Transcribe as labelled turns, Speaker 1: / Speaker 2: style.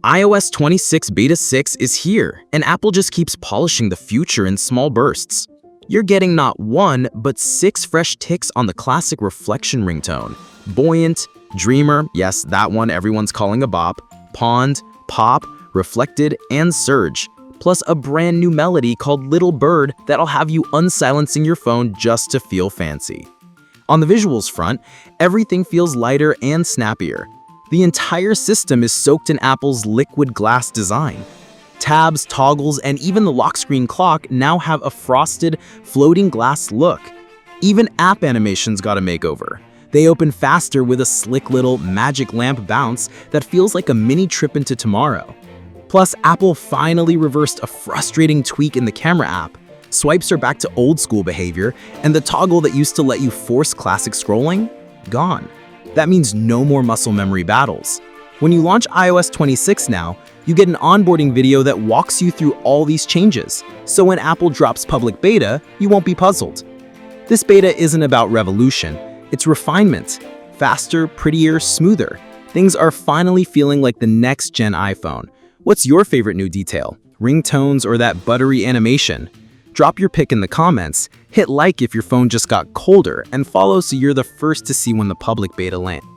Speaker 1: iOS 26 Beta 6 is here, and Apple just keeps polishing the future in small bursts. You're getting not one, but 6 fresh ticks on the classic reflection ringtone. Buoyant, Dreamer, yes, that one everyone's calling a bop, Pond, Pop, Reflected, and Surge, plus a brand new melody called Little Bird that'll have you unsilencing your phone just to feel fancy. On the visuals front, everything feels lighter and snappier. The entire system is soaked in Apple's liquid glass design. Tabs, toggles, and even the lock screen clock now have a frosted, floating glass look. Even app animations got a makeover. They open faster with a slick little magic lamp bounce that feels like a mini trip into tomorrow. Plus, Apple finally reversed a frustrating tweak in the camera app. Swipes are back to old school behavior, and the toggle that used to let you force classic scrolling? Gone. That means no more muscle memory battles. When you launch iOS 26 now, you get an onboarding video that walks you through all these changes, so when Apple drops public beta, you won't be puzzled. This beta isn't about revolution, it's refinement. Faster, prettier, smoother. Things are finally feeling like the next-gen iPhone. What's your favorite new detail? Ringtones or that buttery animation? Drop your pick in the comments, hit like if your phone just got colder, and follow so you're the first to see when the public beta lands.